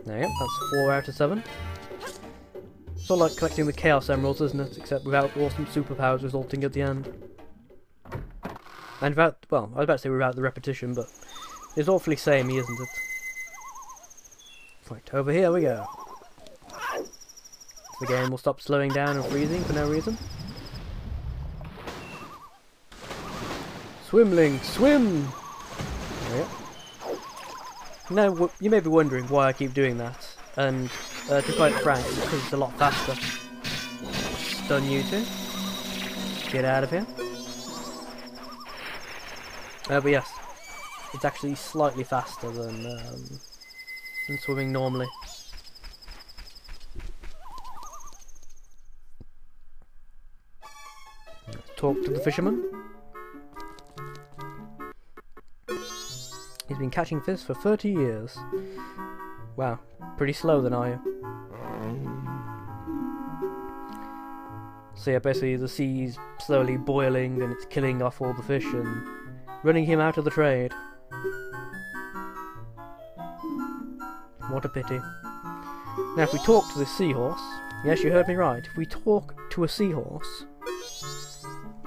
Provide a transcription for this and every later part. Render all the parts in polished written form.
There you go, that's 4 out of 7. Sort of like collecting the Chaos Emeralds, isn't it? Except without awesome superpowers resulting at the end. And without, well, I was about to say without the repetition, but it's awfully samey, isn't it? Right, over here we go. The game will stop slowing down and freezing for no reason. Swimling, swim! There we go. Now, you may be wondering why I keep doing that, and to be quite frank, it's because it's a lot faster. Stun you two. Get out of here. But yes, it's actually slightly faster than swimming normally. Let's talk to the fisherman. He's been catching fish for 30 years. Wow, pretty slow then, are you? So yeah, basically the sea's slowly boiling and it's killing off all the fish and running him out of the trade. What a pity. Now if we talk to this seahorse, yes, you heard me right, if we talk to a seahorse,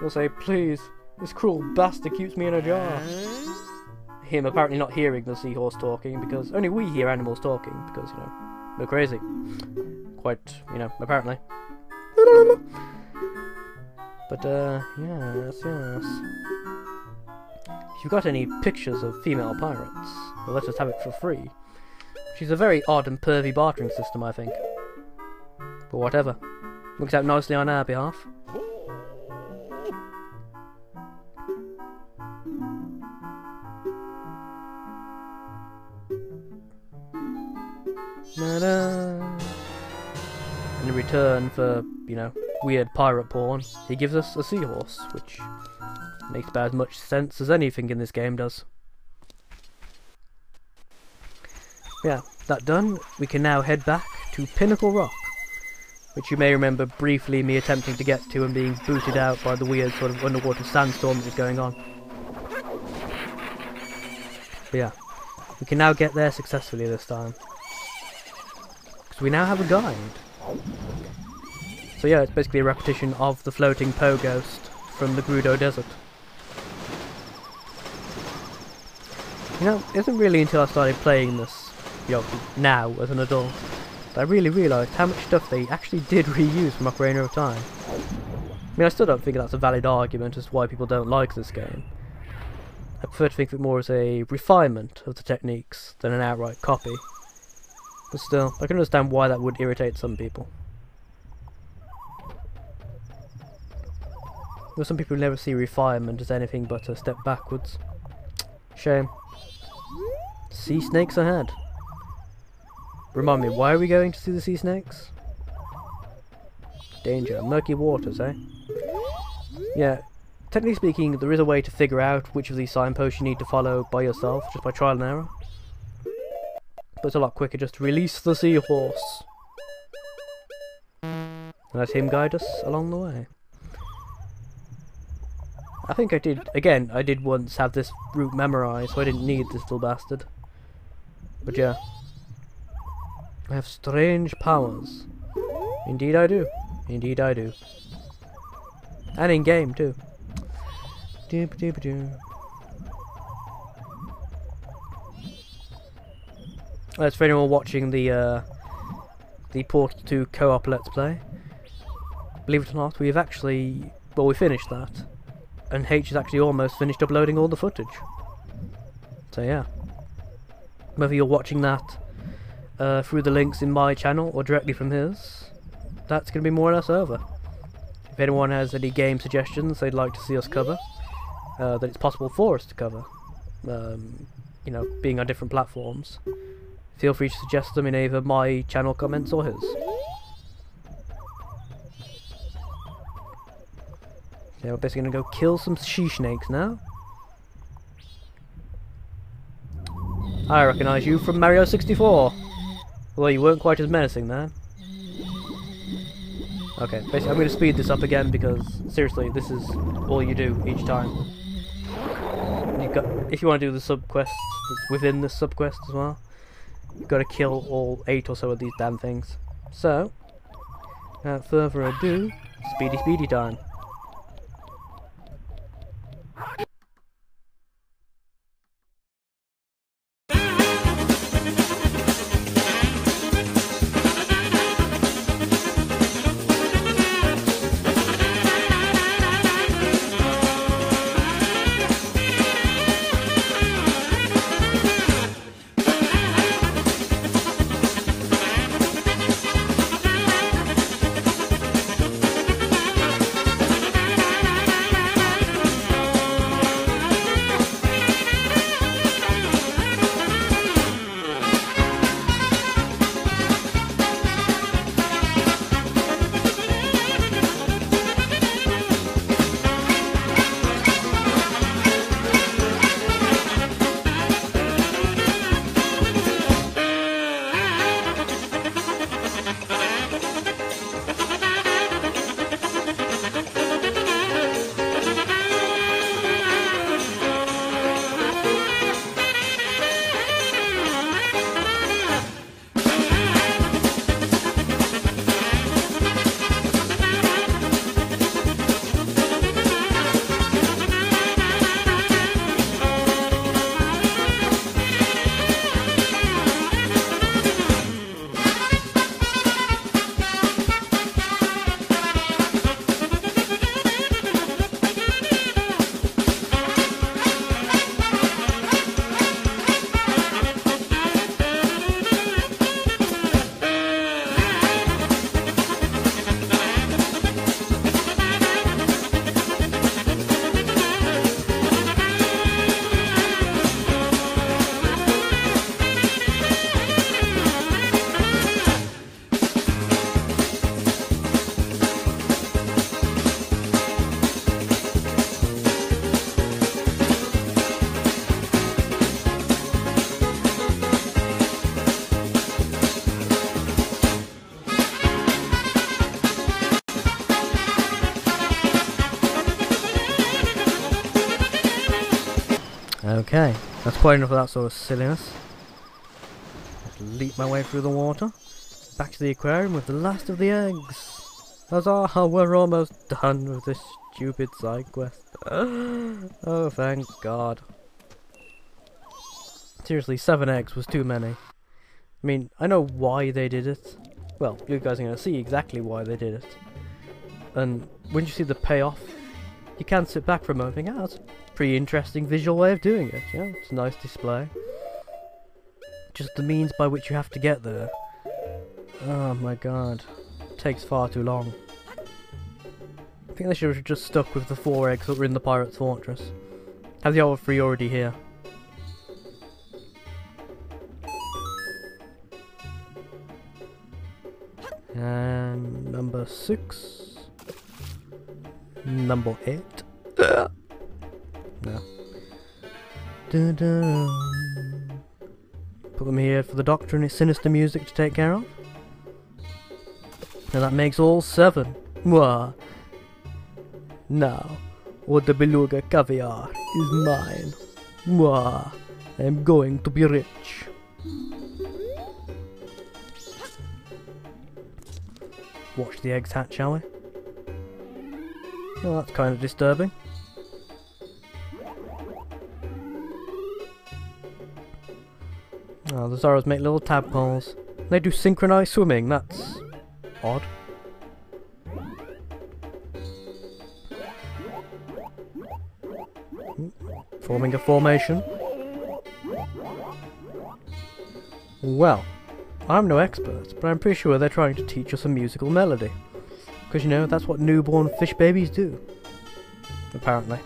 we'll say, please, this cruel bastard keeps me in a jar. Him apparently not hearing the seahorse talking, because only we hear animals talking, because, you know, we're crazy. Quite, you know, apparently. But, yes. If you've got any pictures of female pirates, well, let us have it for free. She's a very odd and pervy bartering system, I think. But whatever. Works out nicely on our behalf. And in return for, you know, weird pirate porn, he gives us a seahorse, which makes about as much sense as anything in this game does. Yeah, that done, we can now head back to Pinnacle Rock, which you may remember briefly me attempting to get to and being booted out by the weird sort of underwater sandstorm that was going on. But yeah, we can now get there successfully this time. We now have a guide. So yeah, it's basically a repetition of the floating Po Ghost from the Grudo Desert. You know, it isn't really until I started playing this, you know, now as an adult, that I really realised how much stuff they actually did reuse from Ocarina of Time. I mean, I still don't think that's a valid argument as to why people don't like this game. I prefer to think of it more as a refinement of the techniques than an outright copy. But still, I can understand why that would irritate some people. There are some people who never see refinement as anything but a step backwards. Shame. Sea snakes ahead. Remind me, why are we going to see the sea snakes? Danger. Murky waters, eh? Yeah, technically speaking, there is a way to figure out which of these signposts you need to follow by yourself, just by trial and error. But it's a lot quicker just to release the seahorse. And let him guide us along the way. I think I did once have this route memorised, so I didn't need this little bastard. But yeah. I have strange powers. Indeed I do. Indeed I do. And in game too. Doop-doop-doo. That's for anyone watching the Portal 2 co-op Let's Play. Believe it or not, we've actually... well, we finished that. And H has actually almost finished uploading all the footage. So yeah. Whether you're watching that through the links in my channel or directly from his, that's going to be more or less over. If anyone has any game suggestions they'd like to see us cover, that it's possible for us to cover, you know, being on different platforms, feel free to suggest them in either my channel comments or his. Yeah, we're basically going to go kill some sea snakes now. I recognise you from Mario 64. Although you weren't quite as menacing then. Okay, basically I'm going to speed this up again because, seriously, this is all you do each time. If you want to do the sub-quests within the sub-quest as well, You've got to kill all 8 or so of these damn things. So, without further ado, speedy time. Okay, that's quite enough of that sort of silliness. Just leap my way through the water, back to the aquarium with the last of the eggs. Huzzah, we're almost done with this stupid side quest. Oh, thank God. Seriously, 7 eggs was too many. I mean, I know why they did it. Well, you guys are going to see exactly why they did it. And when you see the payoff, you can sit back for a moment and think, oh, that's a pretty interesting visual way of doing it. Yeah, it's a nice display. Just the means by which you have to get there. Oh my God. It takes far too long. I think they should have just stuck with the 4 eggs that were in the Pirate's Fortress. Have the other 3 already here. And number 6. Number 8. No. Dun -dun. Put them here for the Doctor and his sinister music to take care of. And that makes all 7. Mwah. Now, all the beluga caviar is mine. Mwah. I'm going to be rich. Watch the eggs hatch, shall we? Well, that's kind of disturbing. Oh, the Zorros make little tadpoles. They do synchronized swimming, that's odd. Forming a formation. Well, I'm no expert, but I'm pretty sure they're trying to teach us a musical melody. Because, you know, that's what newborn fish babies do. Apparently.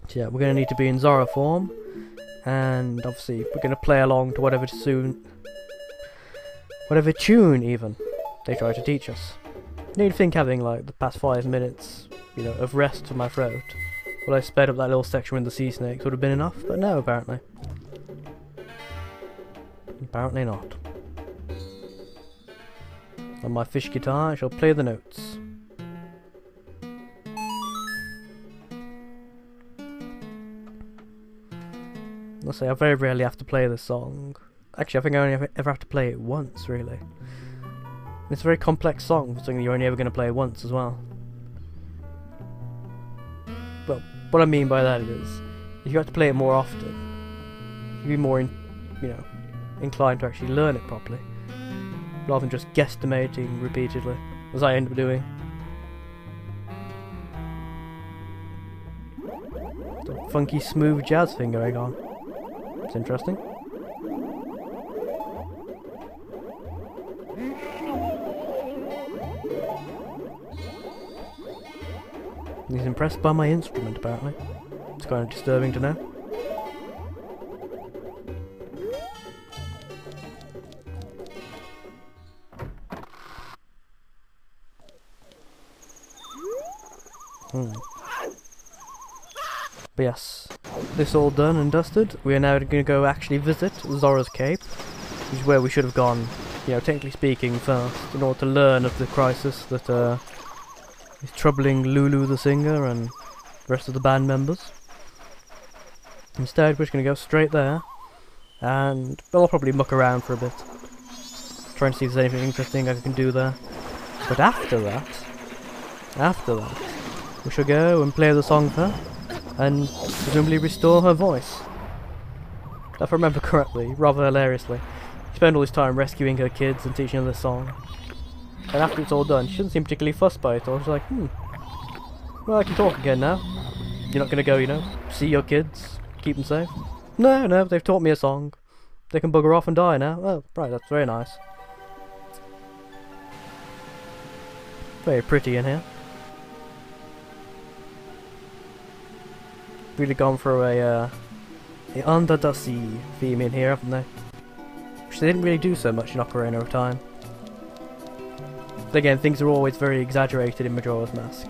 So yeah, we're going to need to be in Zorro form. And obviously, we're going to play along to whatever tune, even, they try to teach us. You'd think having, like, the past 5 minutes, you know, of rest for my throat, while I sped up that little section with the sea snakes would have been enough, but no, apparently. Apparently not. On my fish guitar, I shall play the notes. Let's say I very rarely have to play this song. Actually, I think I only ever have to play it once, really. It's a very complex song, for something you're only ever going to play once as well. But what I mean by that is, if you have to play it more often, you'd be more, inclined to actually learn it properly, rather than just guesstimating repeatedly, as I end up doing. The funky, smooth jazz thing going on. It's interesting. He's impressed by my instrument, apparently. It's kind of disturbing to know. But yes, this all done and dusted, we are now going to go actually visit Zora's Cape, which is where we should have gone, technically speaking, first, in order to learn of the crisis that is troubling Lulu the singer and the rest of the band members. Instead, we're just going to go straight there, and I'll probably muck around for a bit, trying to see if there's anything interesting I can do there. But after that, we shall go and play the song for her, and presumably restore her voice. If I remember correctly, rather hilariously, she spent all this time rescuing her kids and teaching them the song. And after it's all done, she doesn't seem particularly fussed by it all. She's like, well, I can talk again now. You're not going to go, see your kids, keep them safe? No, they've taught me a song. They can bugger off and die now. Oh, right, that's very nice. Very pretty in here. Really gone for a Under the Sea theme in here, haven't they? Which they didn't really do so much in Ocarina of Time. But again, things are always very exaggerated in Majora's Mask.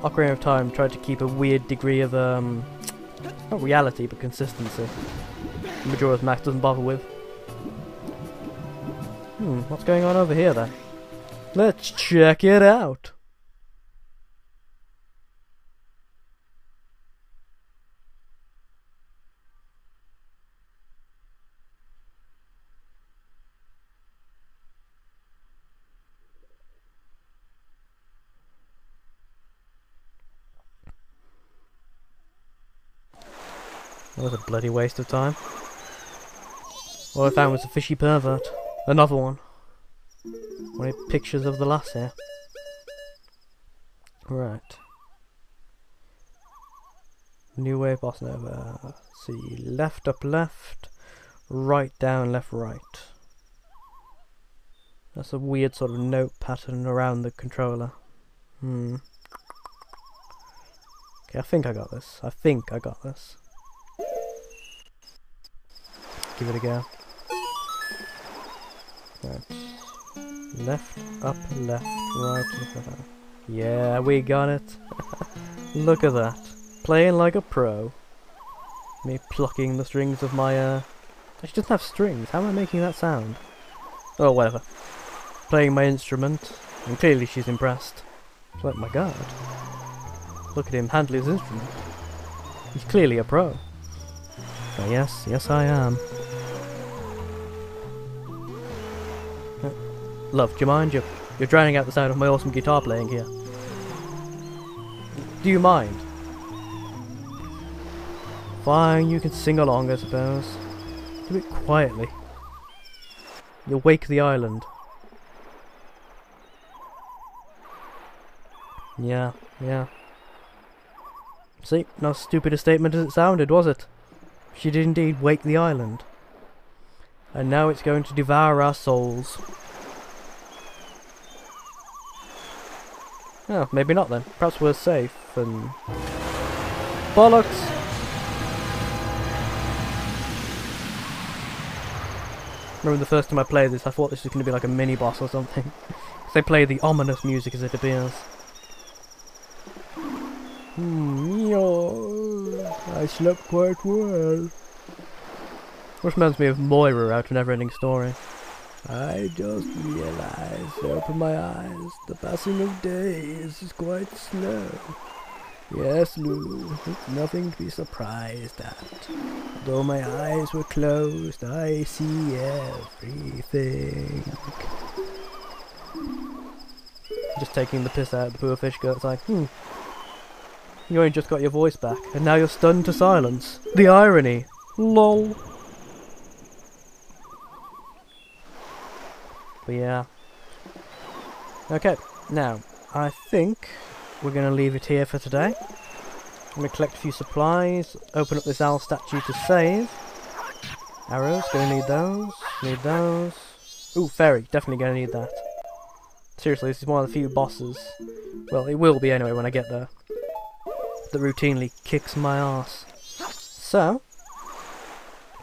Ocarina of Time tried to keep a weird degree of, not reality, but consistency. Majora's Mask doesn't bother with. What's going on over here then? Let's check it out! That was a bloody waste of time. All I found was a fishy pervert. Another one. Wanted pictures of the lass here. Right. New way of boss nova. Let's see. Left up left. Right down left right. That's a weird sort of note pattern around the controller. Okay, I think I got this. Give it a go. Right. Left, up, left, right, left. Yeah, we got it. Look at that. Playing like a pro. Me plucking the strings of my, She doesn't have strings. How am I making that sound? Oh, whatever. Playing my instrument, and clearly she's impressed. She's like, my god. Look at him handle his instrument. He's clearly a pro. Oh, yes I am. Love, do you mind? You're drowning out the sound of my awesome guitar playing here. Do you mind? Fine, you can sing along, I suppose. Do it quietly. You'll wake the island. Yeah. See, not as stupid a statement as it sounded, was it? She did indeed wake the island. And now it's going to devour our souls. Oh, maybe not then. Perhaps we're safe and... Bollocks! Remember the first time I played this, I thought this was going to be like a mini-boss or something. Because they play the ominous music as it appears. I slept quite well. Which reminds me of Moira out of Neverending Story. I just realized, open my eyes, the passing of days is quite slow. Yes, Lulu, it's nothing to be surprised at. Though my eyes were closed, I see everything. Just taking the piss out of the poor fish girl. It's like, you only just got your voice back, and now you're stunned to silence. The irony. LOL. But yeah. Okay, now, I think we're going to leave it here for today. I'm going to collect a few supplies, open up this owl statue to save. Arrows, going to need those. Need those. Ooh, fairy, definitely going to need that. Seriously, this is one of the few bosses, well, it will be anyway when I get there, that routinely kicks my ass. So,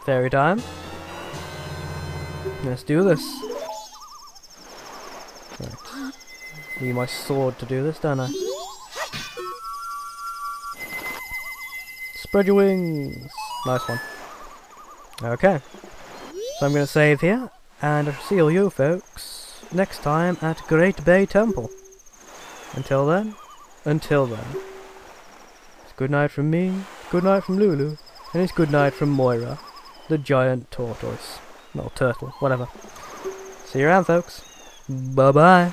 fairy time. Let's do this. Right. Need my sword to do this, don't I? Spread your wings! Nice one. Okay. So I'm going to save here, and I'll see all you folks next time at Great Bay Temple. Until then, it's good night from me, good night from Lulu, and it's good night from Moira, the giant tortoise. Well, turtle, whatever. See you around, folks. Bye-bye.